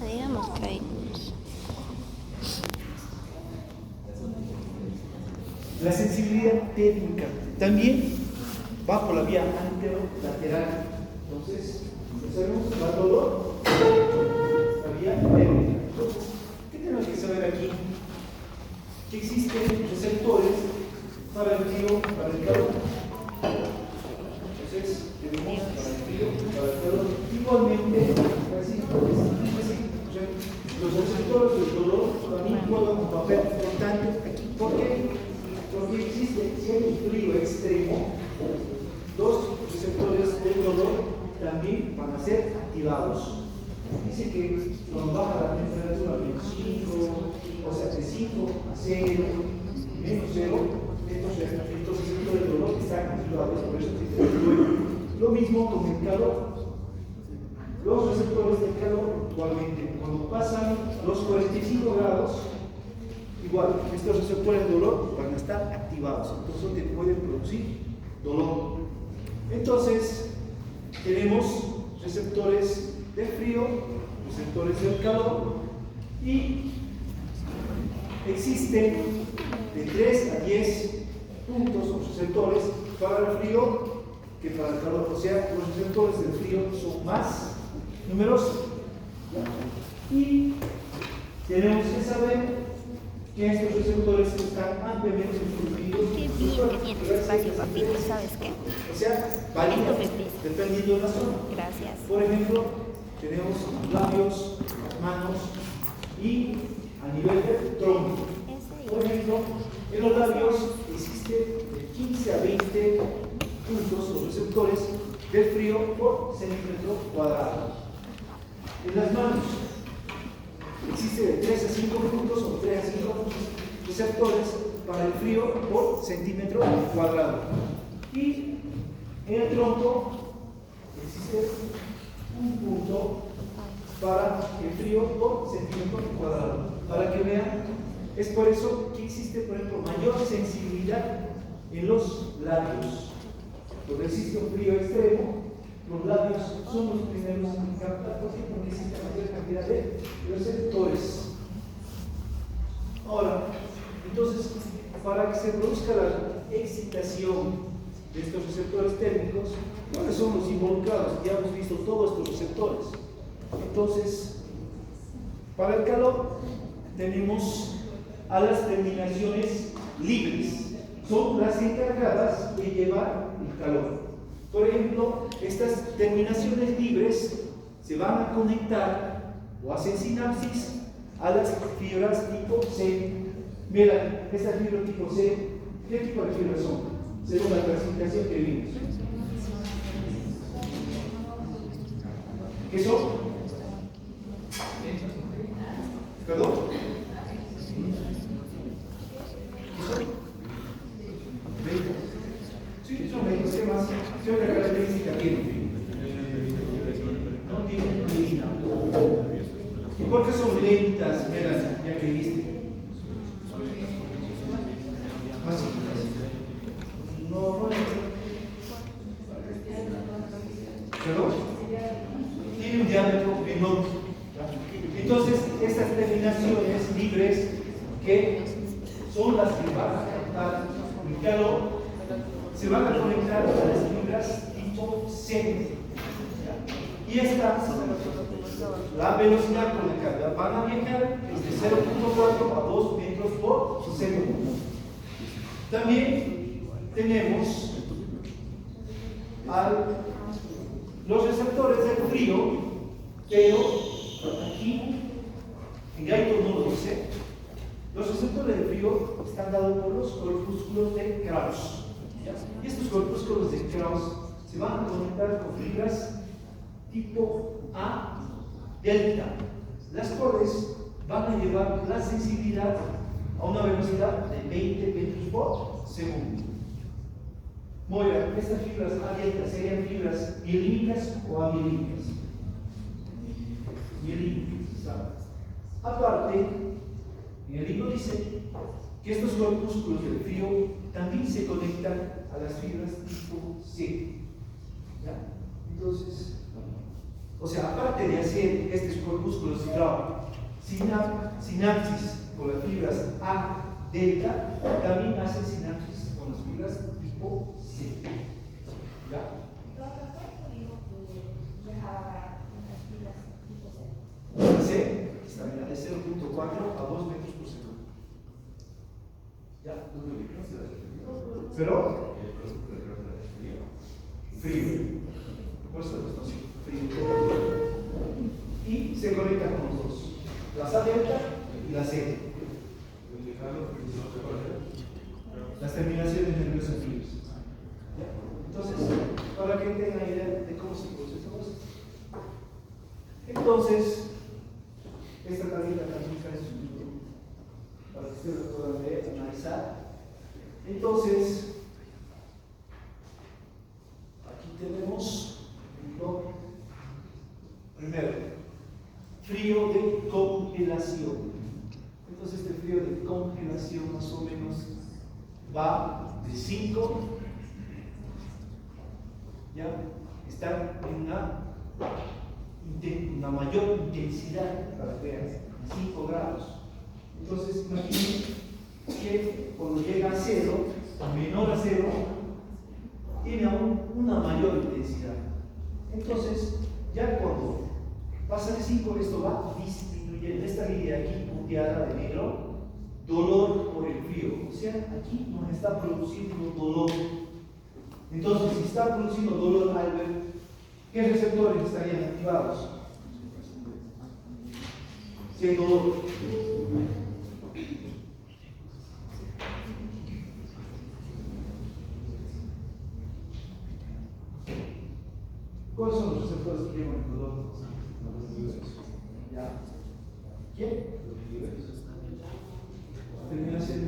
Digamos que hay la sensibilidad térmica también va por la vía anterolateral. Entonces, observemos, va el dolor, la vía térmica. Entonces, ¿qué tenemos que saber aquí? Que existen receptores para el frío, para el calor. Entonces, tenemos para el frío, para el calor. Igualmente, así, los receptores del dolor también juegan un papel importante aquí. ¿Por qué? Porque existe, si hay un frío extremo, los receptores del dolor también van a ser activados. Dice que cuando baja la temperatura de 5, o sea, de 5 a 0, menos 0, estos receptores del dolor están activados, por eso existe el frío. Lo mismo con el calor. Los receptores del calor, igualmente, cuando pasan los 45 grados, igual, estos receptores de dolor van a estar activados, entonces te pueden producir dolor. Entonces, tenemos receptores de frío, receptores del calor, y existen de 3 a 10 puntos o receptores para el frío que para el calor. O sea, los receptores del frío son más numerosos. Y tenemos que saber que estos receptores están ampliamente distribuidos. qué bien que tienes espacio, papito, ¿sabes qué? O sea, varía dependiendo de la zona. Gracias. Por ejemplo, tenemos labios, las manos y a nivel del tronco. Por ejemplo, en los labios existen de 15 a 20 puntos o receptores del frío por centímetro cuadrado. En las manos existe de 3 a 5 puntos o 3 a 5 receptores para el frío por centímetro cuadrado. Y en el tronco existe un punto para el frío por centímetro cuadrado. Para que vean, es por eso que existe, por ejemplo, mayor sensibilidad en los labios. Porque existe un frío extremo, los labios son los primeros en captar, porque existe mayor cantidad de receptores. Ahora, entonces, para que se produzca la excitación de estos receptores térmicos, ¿cuáles son los involucrados? Ya hemos visto todos estos receptores. Entonces, para el calor tenemos a las terminaciones libres. Son las encargadas de llevar el calor. Por ejemplo, estas terminaciones libres se van a conectar o hacen sinapsis a las fibras tipo C. Mira, estas fibras tipo C, ¿qué tipo de fibras son? Según la clasificación que vimos. ¿Qué son? ¿Perdón? Sí, son médicos. ¿Qué más? ¿Qué otra característica tienen? No tienen medicina. ¿Y por qué son lentas? Mira, ya que viste. Más no. ¿Perdón? Tiene un diámetro menor. Entonces, estas terminaciones libres, que son las que van a captar el calor, se van a conectar a las fibras tipo C. Y esta, la velocidad con la que van a viajar es de 0.4 a 2 metros por segundo. También tenemos los receptores del frío, pero aquí, en Gaito no lo dice, los receptores del frío están dados por los corpúsculos de Krauss. Y estos corpúsculos de Krauss se van a conectar con fibras tipo A delta, las cuales van a llevar la sensibilidad a una velocidad de 20 metros por segundo. Muy bien, estas fibras A delta serían fibras mielínicas o amielínicas. Mielínicas, ¿sabes? Aparte, en En el libro dice que estos corpúsculos del frío también se conectan a las fibras tipo C. ¿Ya? Entonces, o sea, aparte de hacer estos corpúsculos sinapsis con las fibras A, delta, también hace sinapsis con las fibras tipo C. ¿Ya? C está de 0.4 a 2 metros por segundo. ¿Ya? Pero frío. Por eso es frío. Y se conecta con los dos. La A delta y la C. Las terminaciones nerviosas frías. Entonces, para que tengan idea de cómo se procesa esto. Entonces, esta tablita también está en su libro, para que ustedes lo puedan ver, analizar. Entonces, aquí tenemos primero, frío de congelación. Entonces, este frío de congelación más o menos va de 5, ya está en una mayor intensidad, para que vean, 5 grados. Entonces, imaginen que cuando llega a 0, menor a 0, tiene aún una mayor intensidad. Entonces, ya cuando pasa de 5, esto va disminuyendo. Esta línea aquí punteada de negro, dolor por el frío. O sea, aquí nos está produciendo dolor. Entonces, si está produciendo dolor, Albert, ¿qué receptores estarían activados? Si hay dolor. ¿Cuáles son los receptores que llevan el dolor? ¿Ya? ¿Quién? Terminación de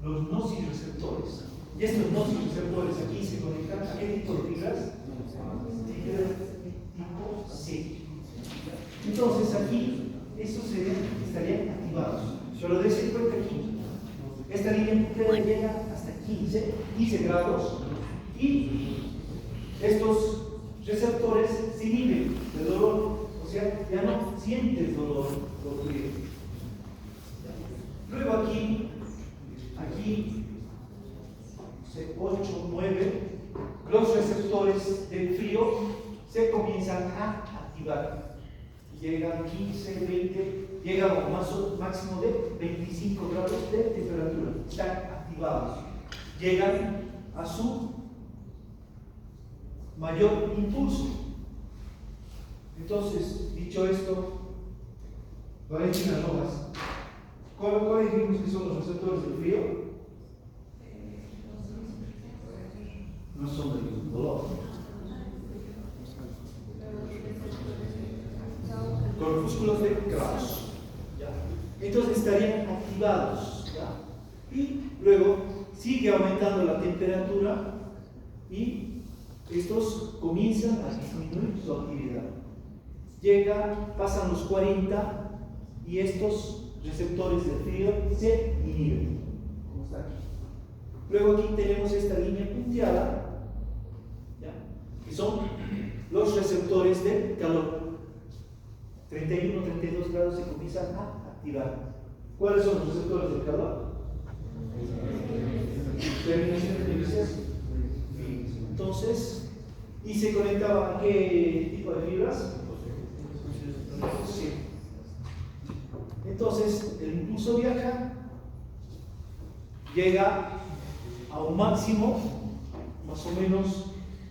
los nociceptores. Y estos nociceptores aquí se conectan a qué tipo de fibras? Fibras tipo C. Entonces aquí estos estarían activados. Pero dense cuenta aquí, esta línea llega hasta 15 grados y estos receptores se inhiben de dolor, o sea, ya no sientes dolor por frío. Luego aquí 8, 9, los receptores del frío se comienzan a activar. Llegan 15, 20, llegan a un máximo de 25 grados de temperatura. Están activados. Llegan a su mayor impulso. Entonces, dicho esto, Valentina Rojas, ¿cuáles dijimos que son los receptores del frío? No son del dolor. Corpúsculos de Krauss. Entonces estarían activados. ¿Ya? Y luego sigue aumentando la temperatura y estos comienzan a disminuir su actividad. Pasan los 40 y estos receptores de frío se inhiben, como está aquí. Luego aquí tenemos esta línea punteada, ¿ya? Que son los receptores de calor. 31, 32 grados se comienzan a activar. ¿Cuáles son los receptores del calor? Terminación de fibras. Entonces, ¿y se conectaba a qué tipo de fibras? Sí. Entonces, el impulso viaja, llega a un máximo, más o menos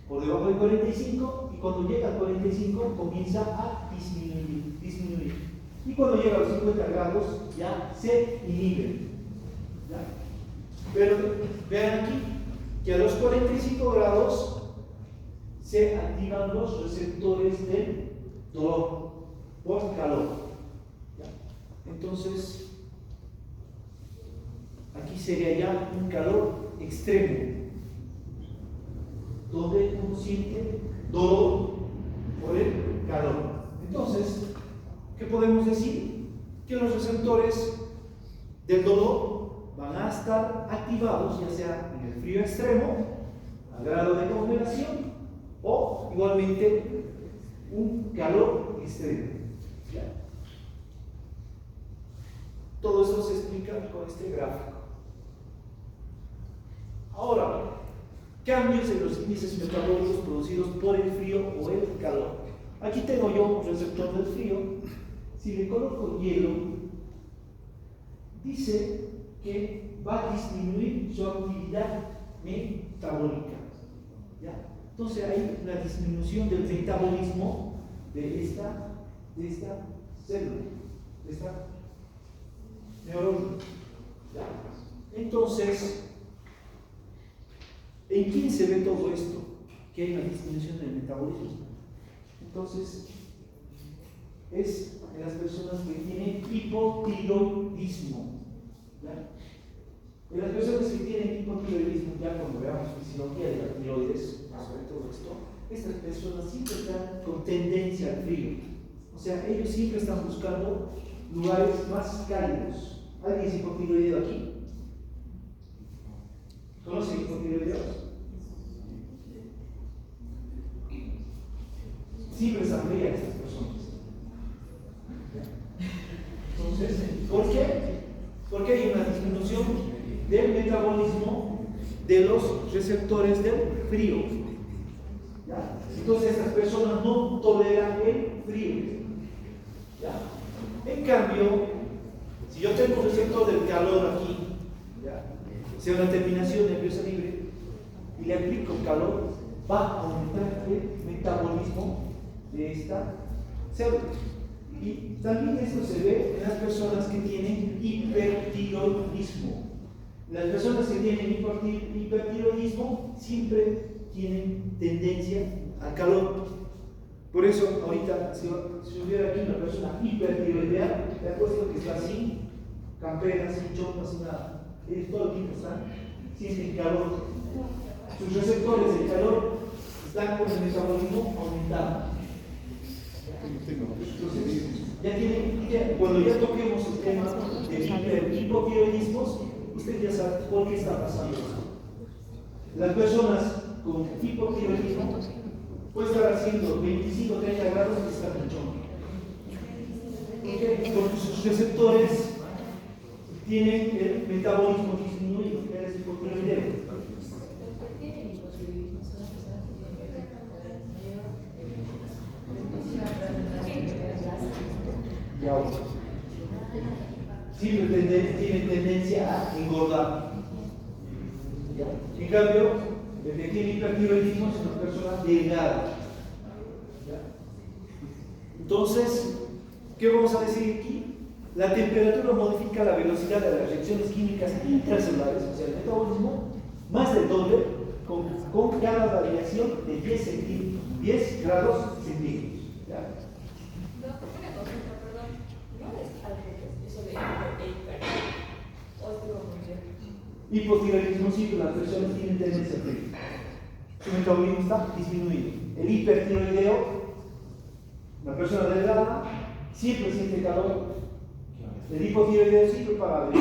por debajo de 45, y cuando llega a 45 comienza a disminuir. Y cuando llega a los 50 grados ya se inhibe. ¿Ya? Pero vean aquí que a los 45 grados se activan los receptores del dolor por calor. ¿Ya? Entonces, aquí sería ya un calor extremo, donde uno siente dolor por el calor. Entonces, ¿qué podemos decir? Que los receptores del dolor van a estar activados, ya sea en el frío extremo, a grado de congelación, o igualmente un calor extremo. ¿Ya? Todo esto se explica con este gráfico. Ahora, cambios en los índices metabólicos producidos por el frío o el calor. Aquí tengo yo un receptor del frío. Si le coloco hielo, dice que va a disminuir su actividad metabólica. ¿Ya? Entonces hay una disminución del metabolismo de esta célula, de esta neurona. ¿Ya? Entonces, ¿en quién se ve todo esto? Que hay una disminución del metabolismo. Entonces, es en las personas que tienen hipotiroidismo. ¿Ya? En las personas que tienen hipotiroidismo, ya cuando veamos fisiología de la tiroides, sobre todo esto, estas personas siempre están con tendencia al frío. O sea, ellos siempre están buscando lugares más cálidos. ¿Alguien es hipotiroideo aquí? ¿Conocen hipotiroideos? Siempre están frías estas personas. Entonces, ¿por qué? Porque hay una disminución del metabolismo de los receptores del frío. ¿Ya? Entonces, estas personas no toleran el frío. ¿Ya? En cambio, si yo tengo un receptor del calor aquí, ¿ya? Sea una terminación nerviosa libre, y le aplico calor, va a aumentar el metabolismo de esta célula. Y también esto se ve en las personas que tienen hipertiroidismo. Las personas que tienen hipertiroidismo siempre tienen tendencia al calor. Por eso, ahorita, si hubiera aquí una persona hipertiroidea, le apuesto que está así, campera, sin chopa, sin nada. Ellos todo el tiempo están, sienten calor. Sus receptores de calor están con el metabolismo aumentado. Entonces, ya tienen idea. Cuando ya toquemos el tema de hipotiroidismos, usted ya sabe por qué está pasando esto. Las personas con hipotiroidismo pueden estar haciendo 25 o 30 grados y están en porque sus receptores tienen el metabolismo disminuido, que es hipotiroideo. Siempre tiene tendencia a engordar. ¿Ya? En cambio, el que tiene hipertiroidismo es una persona delgada. ¿Ya? Entonces, ¿qué vamos a decir aquí? La temperatura modifica la velocidad de las reacciones químicas intracelulares, o sea, el metabolismo, más del doble con cada variación de 10 grados centígrados. ¿Ya? Hipotiroidismo sí, las personas tienen tendencia a frío. Su metabolismo está disminuido. El hipertiroideo, la persona delgada, siempre siente calor. El hipotiroideo siempre para ver.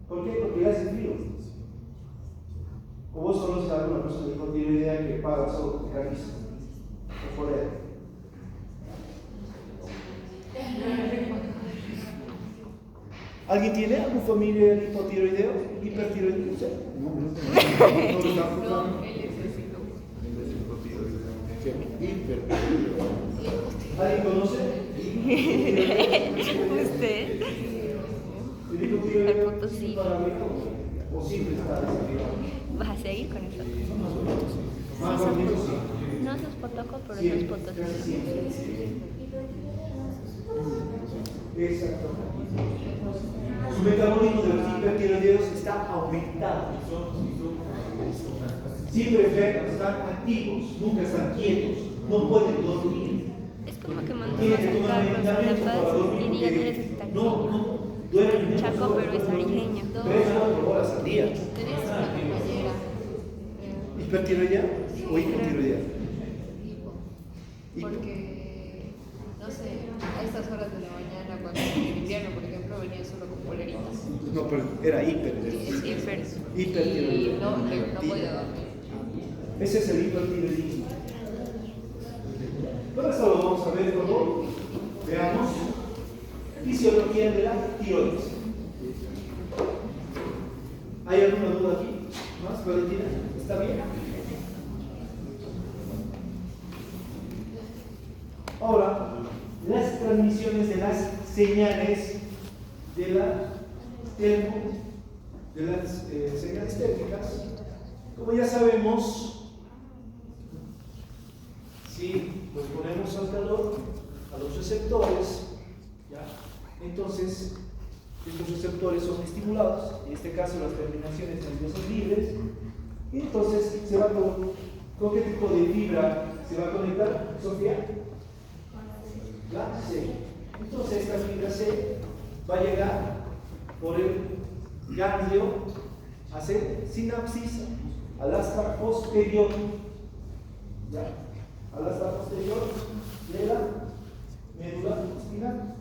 ¿Por qué? Porque le hace frío. O vos conoces a alguna persona hipotiroidea que paga solo con camisa o por él. ¿Alguien tiene algún familiar hipotiroideo? ¿Hipertiroideo? No, ¿alguien conoce? ¿Usted? ¿El hipotiroideo es para ver o siempre está desactivado? ¿Vas a seguir con eso? Más bonito, sí. No sos potoco, pero sos potosí. Exacto. Su metabolismo de los hipertiroideos está aumentado. Siempre están activos, nunca están quietos, no pueden dormir. Es como que mandamos a Carlos a La Paz y ya no necesitan no duermen. Chaco, pero es arijeña. 3-4 horas al día. Tenés una compañera. ¿Hipertiroidea o hipotiroidea? Porque, no sé, a estas horas de la mañana, cuando en invierno, por ejemplo, venía solo con poleritas. No, pero era hiper. Es hiper. Y Hipertiroidismo. no podía dormir. Ese es el hipertiroidismo. Bueno, esto lo vamos a ver cuando veamos fisiología de la tiroides. ¿Hay alguna duda aquí? ¿Más, Valentina? ¿Está bien? Ahora, las transmisiones de las señales de las señales térmicas. Como ya sabemos, si nos ponemos al calor a los receptores, ¿ya? Entonces estos receptores son estimulados, en este caso las terminaciones nerviosas libres, y entonces se va con qué tipo de fibra se va a conectar, Sofía. La C. Entonces esta fibra C va a llegar por el ganglio a hacer sinapsis al asta posterior, ¿ya? Al asta posterior de la médula espinal.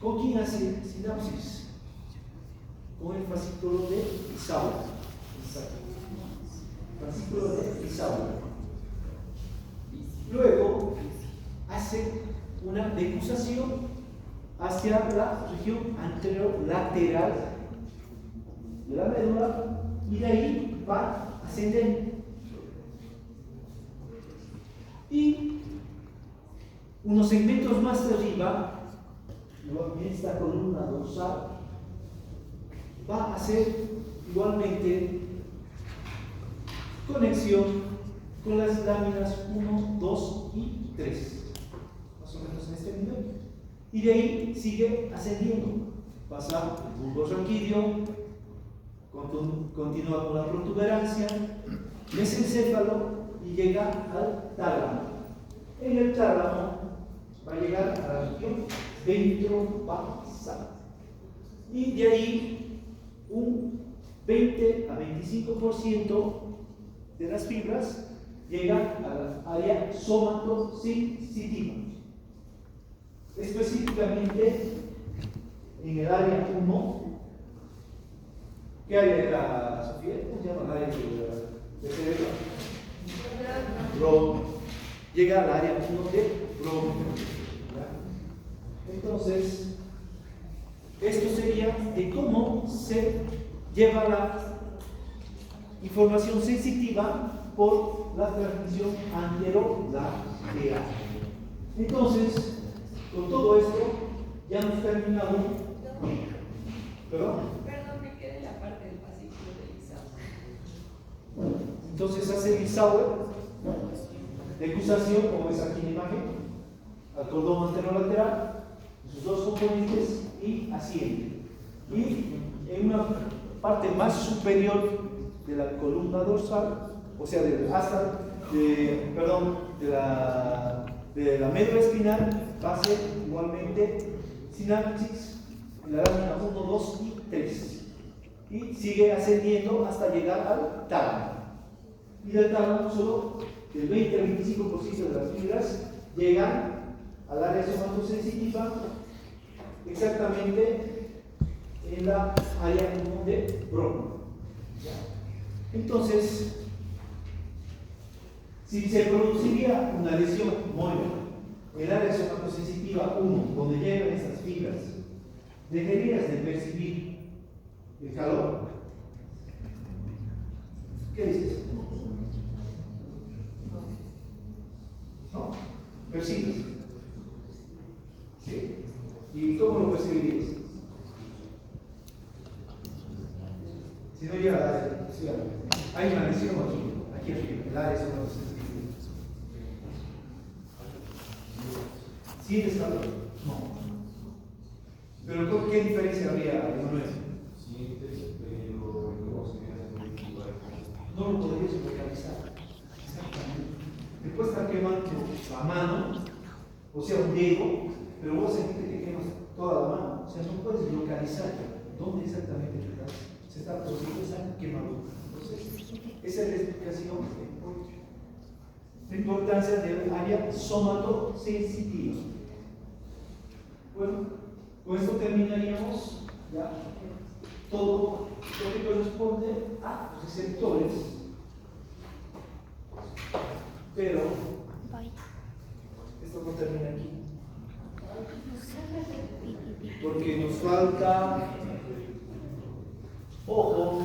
¿Con quién hace sinapsis? Con el fascículo de Isao. Fascículo de Isao. Luego hace una decusación hacia la región anterolateral de la médula y de ahí va ascendente. Y unos segmentos más arriba, igualmente esta columna dorsal, va a hacer igualmente conexión con las láminas 1, 2 y 3, más o menos en este nivel. Y de ahí sigue ascendiendo, pasa el bulbo raquídeo, continúa con la protuberancia, mesencéfalo y llega al tálamo. En el tálamo va a llegar a la región ventrobasal. Y de ahí un 20 a 25% de las fibras llegan a la área somatosensitiva. Específicamente en el área 1, ¿qué área de la Sofía? ¿Cómo se llama el área de cerebro? Broca. Llega al área 1 de Broca. Entonces, esto sería de cómo se lleva la información sensitiva por la transmisión anterolateral. Entonces, con todo esto, ya hemos terminado. ¿Perdón? Perdón, me quedé en la parte del fascículo de Isao. Entonces hace Isao, decusación, como ves aquí en la imagen, al cordón anterolateral, sus dos componentes y asciende. Y en una parte más superior de la columna dorsal, o sea, de la médula espinal, va a ser igualmente sinapsis en la lámina 1, 2 y 3. Y sigue ascendiendo hasta llegar al tálamo. Y del tálamo solo el 20 al 25% de las fibras llegan al área somatosensitiva, exactamente en la área 1 de Broca. Entonces, si se produciría una lesión móvil en el área somatosensitiva 1, donde llegan esas fibras, dejarías de percibir el calor. ¿Qué dices? ¿No? ¿Percibes? ¿Sí? ¿Y cómo lo percibirías? Si no llega al área, hay una lesión aquí arriba, el área somatosensitiva. ¿Sientes calor? No. ¿Pero qué diferencia habría, Emanuel? No lo podrías localizar. Exactamente. Te puede estar quemando la mano, o sea, un dedo, pero vos sentís que quemas toda la mano. O sea, no puedes localizar dónde exactamente se está produciendo esa quemadura. Entonces, esa es la explicación de la importancia del área somatosensitiva. Bueno, con esto terminaríamos ya todo lo que corresponde a los receptores, pero esto no termina aquí, porque nos falta ojo,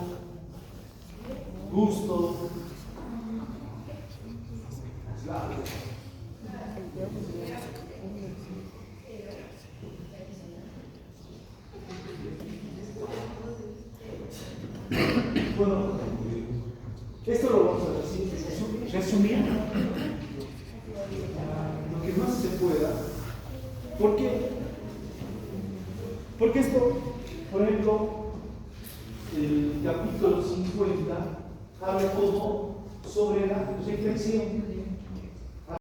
gusto, labios. Bueno, esto lo vamos a resumir lo que más se pueda. ¿Por qué? Porque esto, por ejemplo, el capítulo 50 habla todo sobre la reflexión.